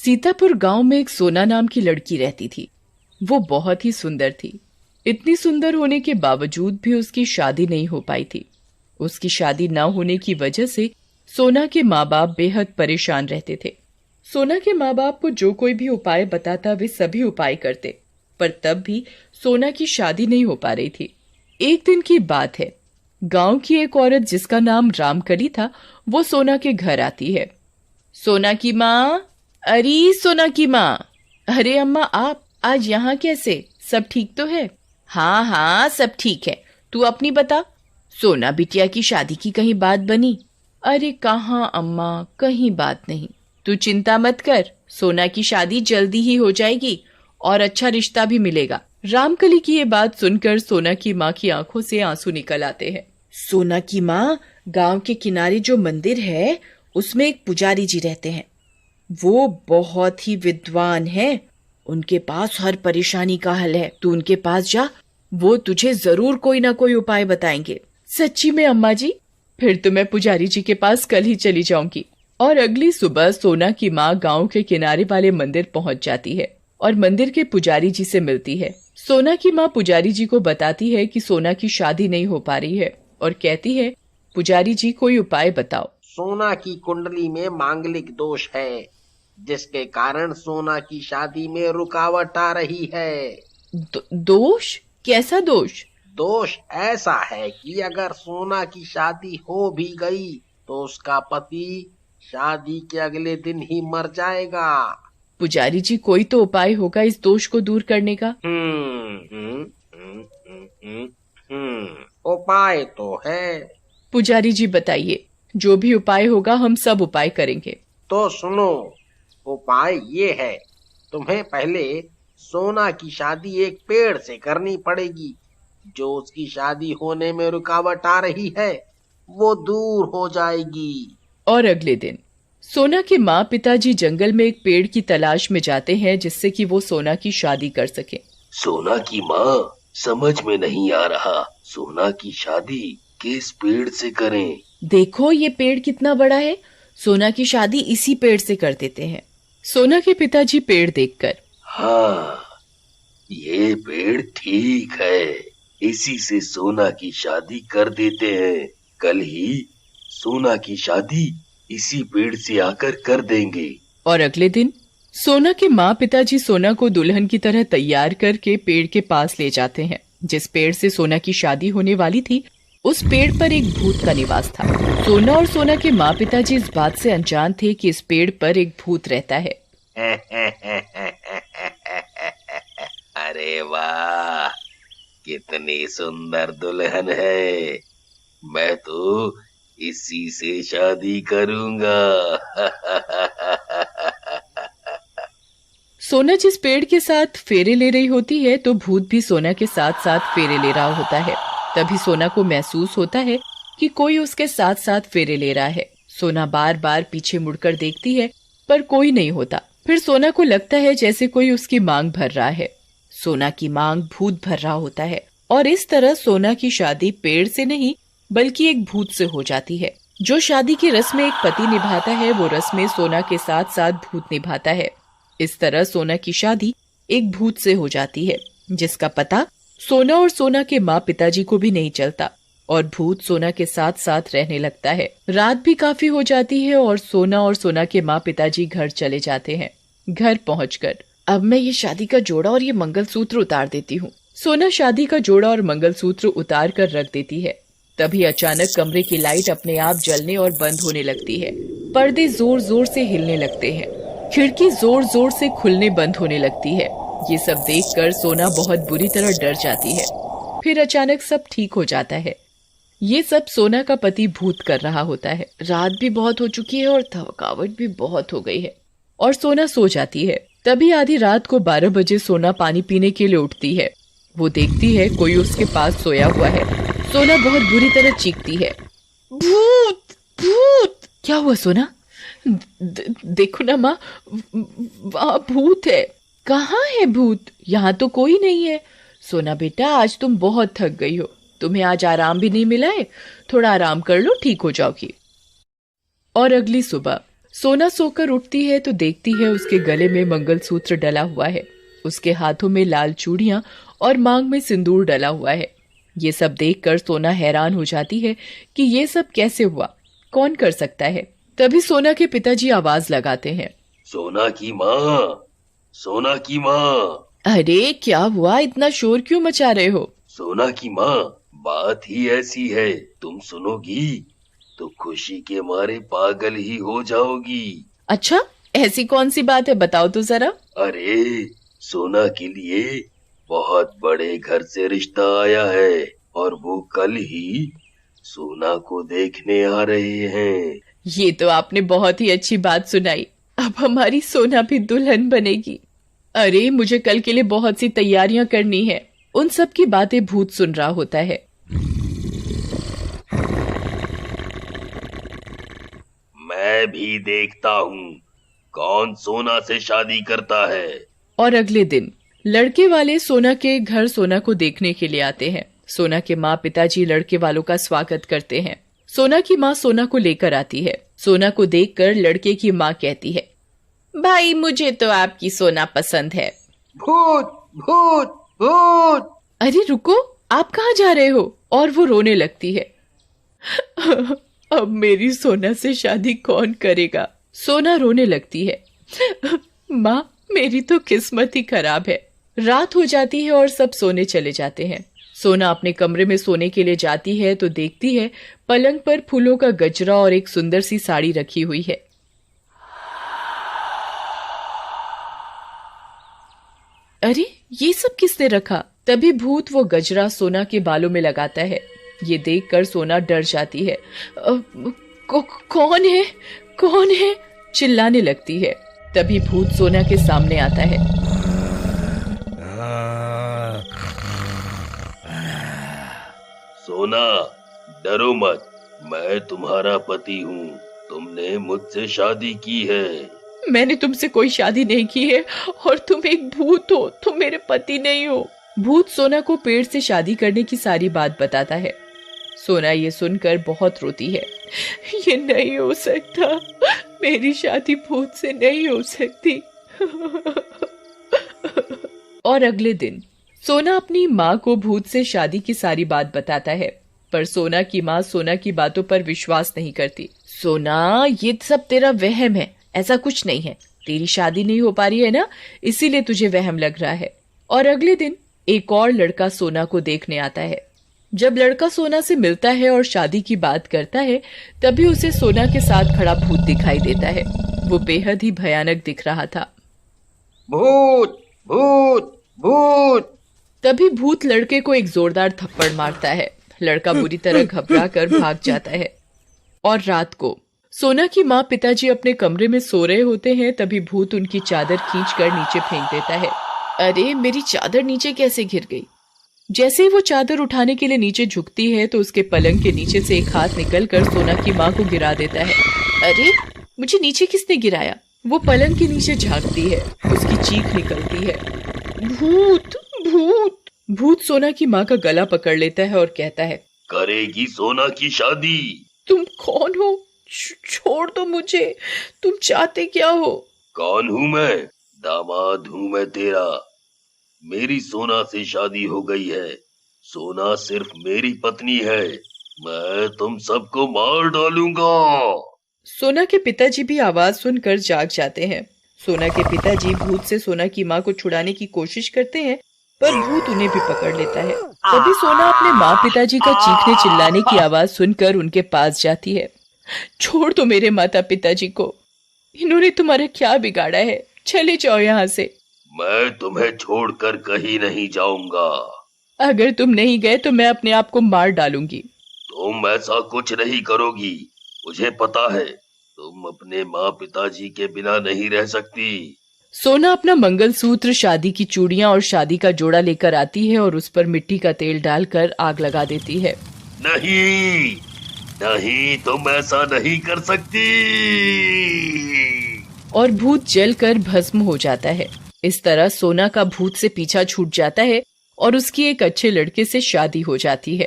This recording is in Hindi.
सीतापुर गांव में एक सोना नाम की लड़की रहती थी। वो बहुत ही सुंदर थी। इतनी सुंदर होने के बावजूद भी उसकी शादी नहीं हो पाई थी। उसकी शादी न होने की वजह से सोना के माँ बाप बेहद परेशान रहते थे। सोना के माँ बाप को जो कोई भी उपाय बताता वे सभी उपाय करते, पर तब भी सोना की शादी नहीं हो पा रही थी। एक दिन की बात है, गांव की एक औरत जिसका नाम रामकली था, वो सोना के घर आती है। सोना की माँ, अरे सोना की माँ, अरे अम्मा आप आज यहाँ कैसे? सब ठीक तो है? हाँ हाँ सब ठीक है, तू अपनी बता। सोना बिटिया की शादी की कहीं बात बनी? अरे कहाँ अम्मा, कहीं बात नहीं। तू चिंता मत कर, सोना की शादी जल्दी ही हो जाएगी और अच्छा रिश्ता भी मिलेगा। रामकली की ये बात सुनकर सोना की माँ की आंखों से आंसू निकल आते हैं। सोना की माँ, गांव के किनारे जो मंदिर है उसमें एक पुजारी जी रहते हैं। वो बहुत ही विद्वान हैं। उनके पास हर परेशानी का हल है। तू उनके पास जा, वो तुझे जरूर कोई ना कोई उपाय बताएंगे। सच्ची में अम्मा जी? फिर तो मैं पुजारी जी के पास कल ही चली जाऊंगी। और अगली सुबह सोना की माँ गांव के किनारे वाले मंदिर पहुंच जाती है और मंदिर के पुजारी जी से मिलती है। सोना की माँ पुजारी जी को बताती है कि सोना की शादी नहीं हो पा रही है और कहती है, पुजारी जी कोई उपाय बताओ। सोना की कुंडली में मांगलिक दोष है, जिसके कारण सोना की शादी में रुकावट आ रही है। दोष? कैसा दोष? दोष ऐसा है कि अगर सोना की शादी हो भी गई तो उसका पति शादी के अगले दिन ही मर जाएगा। पुजारी जी कोई तो उपाय होगा इस दोष को दूर करने का। उपाय तो है। पुजारी जी बताइए, जो भी उपाय होगा हम सब उपाय करेंगे। तो सुनो, उपाय ये है, तुम्हें पहले सोना की शादी एक पेड़ से करनी पड़ेगी। जो उसकी शादी होने में रुकावट आ रही है वो दूर हो जाएगी। और अगले दिन सोना के माँ पिताजी जंगल में एक पेड़ की तलाश में जाते हैं जिससे कि वो सोना की शादी कर सके। सोना की माँ, समझ में नहीं आ रहा, सोना की शादी किस पेड़ से करें? देखो ये पेड़ कितना बड़ा है, सोना की शादी इसी पेड़ से कर देते हैं। सोना के पिताजी पेड़ देखकर, हाँ, ये पेड़ ठीक है, इसी से सोना की शादी कर देते हैं। कल ही सोना की शादी इसी पेड़ से आकर कर देंगे। और अगले दिन सोना के माँ पिताजी सोना को दुल्हन की तरह तैयार करके पेड़ के पास ले जाते हैं। जिस पेड़ से सोना की शादी होने वाली थी, उस पेड़ पर एक भूत का निवास था। सोना और सोना के माँ पिताजी इस बात से अनजान थे कि इस पेड़ पर एक भूत रहता है। अरे वाह, कितनी सुंदर दुल्हन है, मैं तो इसी से शादी करूंगा। सोना जिस पेड़ के साथ फेरे ले रही होती है तो भूत भी सोना के साथ साथ फेरे ले रहा होता है। तभी सोना को महसूस होता है कि कोई उसके साथ साथ फेरे ले रहा है। सोना बार बार पीछे मुड़कर देखती है पर कोई नहीं होता। फिर सोना को लगता है जैसे कोई उसकी मांग भर रहा है। सोना की मांग भूत भर रहा होता है और इस तरह सोना की शादी पेड़ से नहीं बल्कि एक भूत से हो जाती है। जो शादी की रस्म एक पति निभाता है वो रस्में सोना के साथ साथ भूत निभाता है। इस तरह सोना की शादी एक भूत से हो जाती है जिसका पता सोना और सोना के माँ पिताजी को भी नहीं चलता और भूत सोना के साथ साथ रहने लगता है। रात भी काफी हो जाती है और सोना के माँ पिताजी घर चले जाते हैं। घर पहुंचकर अब मैं ये शादी का जोड़ा और ये मंगलसूत्र उतार देती हूँ। सोना शादी का जोड़ा और मंगलसूत्र उतार कर रख देती है। तभी अचानक कमरे की लाइट अपने आप जलने और बंद होने लगती है। पर्दे जोर जोर से हिलने लगते हैं। खिड़की जोर जोर से खुलने बंद होने लगती है। ये सब देखकर सोना बहुत बुरी तरह डर जाती है। फिर अचानक सब ठीक हो जाता है। ये सब सोना का पति भूत कर रहा होता है। रात भी बहुत हो चुकी है और थकावट भी बहुत हो गई है और सोना सो जाती है। तभी आधी रात को 12 बजे सोना पानी पीने के लिए उठती है। वो देखती है कोई उसके पास सोया हुआ है। सोना बहुत बुरी तरह चीखती है, भूत भूत। क्या हुआ सोना? देखो ना माँ, वहाँ भूत है। कहाँ है भूत? यहाँ तो कोई नहीं है। सोना बेटा, आज तुम बहुत थक गई हो, तुम्हें आज आराम भी नहीं मिला है, थोड़ा आराम कर लो, ठीक हो जाओगी। और अगली सुबह सोना सोकर उठती है तो देखती है उसके गले में मंगलसूत्र डला हुआ है, उसके हाथों में लाल चूड़ियां और मांग में सिंदूर डला हुआ है। ये सब देखकर सोना हैरान हो जाती है कि ये सब कैसे हुआ, कौन कर सकता है। तभी सोना के पिताजी आवाज लगाते हैं, सोना की माँ, सोना की माँ। अरे क्या हुआ, इतना शोर क्यों मचा रहे हो? सोना की माँ, बात ही ऐसी है, तुम सुनोगी तो खुशी के मारे पागल ही हो जाओगी। अच्छा, ऐसी कौन सी बात है, बताओ तो जरा। अरे सोना के लिए बहुत बड़े घर से रिश्ता आया है और वो कल ही सोना को देखने आ रहे हैं। ये तो आपने बहुत ही अच्छी बात सुनाई, अब हमारी सोना भी दुल्हन बनेगी। अरे मुझे कल के लिए बहुत सी तैयारियां करनी है। उन सब की बातें भूत सुन रहा होता है। मैं भी देखता हूँ कौन सोना से शादी करता है। और अगले दिन लड़के वाले सोना के घर सोना को देखने के लिए आते हैं। सोना के माँ पिताजी लड़के वालों का स्वागत करते हैं। सोना की माँ सोना को लेकर आती है। सोना को देखकर लड़के की माँ कहती है, भाई मुझे तो आपकी सोना पसंद है। भूत भूत भूत। अरे रुको, आप कहाँ जा रहे हो? और वो रोने लगती है। अब मेरी सोना से शादी कौन करेगा? सोना रोने लगती है। माँ, मेरी तो किस्मत ही खराब है। रात हो जाती है और सब सोने चले जाते हैं। सोना अपने कमरे में सोने के लिए जाती है तो देखती है पलंग पर फूलों का गजरा और एक सुंदर सी साड़ी रखी हुई है। अरे ये सब किसने रखा? तभी भूत वो गजरा सोना के बालों में लगाता है। ये देखकर सोना डर जाती है। कौन है, कौन है? चिल्लाने लगती है। तभी भूत सोना के सामने आता है। सोना, डरो मत, मैं तुम्हारा पति हूँ, तुमने मुझसे शादी की है। मैंने तुमसे कोई शादी नहीं की है और तुम एक भूत हो, तुम मेरे पति नहीं हो। भूत सोना को पेड़ से शादी करने की सारी बात बताता है। सोना ये सुनकर बहुत रोती है। ये नहीं हो सकता, मेरी शादी भूत से नहीं हो सकती। और अगले दिन सोना अपनी माँ को भूत से शादी की सारी बात बताता है, पर सोना की माँ सोना की बातों पर विश्वास नहीं करती। सोना, ये सब तेरा वहम है, ऐसा कुछ नहीं है। तेरी शादी नहीं हो पा रही है ना, इसीलिए तुझे वहम लग रहा है। और अगले दिन एक और लड़का सोना को देखने आता है। जब लड़का सोना से मिलता है और शादी की बात करता है, तभी उसे सोना के साथ खड़ा भूत दिखाई देता है। वो बेहद ही भयानक दिख रहा था। भूत भूत भूत। तभी भूत लड़के को एक जोरदार थप्पड़ मारता है। लड़का बुरी तरह घबरा कर भाग जाता है। और रात को सोना की माँ पिताजी अपने कमरे में सो रहे होते हैं। तभी भूत उनकी चादर खींचकर नीचे फेंक देता है। अरे मेरी चादर नीचे कैसे गिर गई? जैसे ही वो चादर उठाने के लिए नीचे झुकती है तो उसके पलंग के नीचे से एक हाथ निकलकर सोना की माँ को गिरा देता है। अरे मुझे नीचे किसने गिराया? वो पलंग के नीचे झांकती है, उसकी चीख निकलती है, भूत भूत। भूत सोना की माँ का गला पकड़ लेता है और कहता है, करेगी सोना की शादी। तुम कौन हो? छोड़ दो मुझे, तुम चाहते क्या हो? कौन हूँ मैं? दामाद हूँ मैं तेरा। मेरी सोना से शादी हो गई है। सोना सिर्फ मेरी पत्नी है। मैं तुम सबको मार डालूंगा। सोना के पिताजी भी आवाज सुनकर जाग जाते हैं। सोना के पिताजी भूत से सोना की माँ को छुड़ाने की कोशिश करते हैं, पर भूत उन्हें भी पकड़ लेता है। तभी सोना अपने माँ पिताजी का चीखने चिल्लाने की आवाज सुनकर उनके पास जाती है। छोड़ दो मेरे माता पिताजी को, इन्होंने तुम्हारा क्या बिगाड़ा है? चले जाओ यहाँ से। मैं तुम्हें छोड़कर कहीं नहीं जाऊंगा। अगर तुम नहीं गए तो मैं अपने आप को मार डालूंगी। तुम ऐसा कुछ नहीं करोगी, मुझे पता है तुम अपने माँ पिताजी के बिना नहीं रह सकती। सोना अपना मंगलसूत्र, शादी की चूड़ियां और शादी का जोड़ा लेकर आती है और उस पर मिट्टी का तेल डालकर आग लगा देती है। नहीं नहीं, तुम ऐसा नहीं कर सकती। और भूत जलकर भस्म हो जाता है। इस तरह सोना का भूत से पीछा छूट जाता है और उसकी एक अच्छे लड़के से शादी हो जाती है।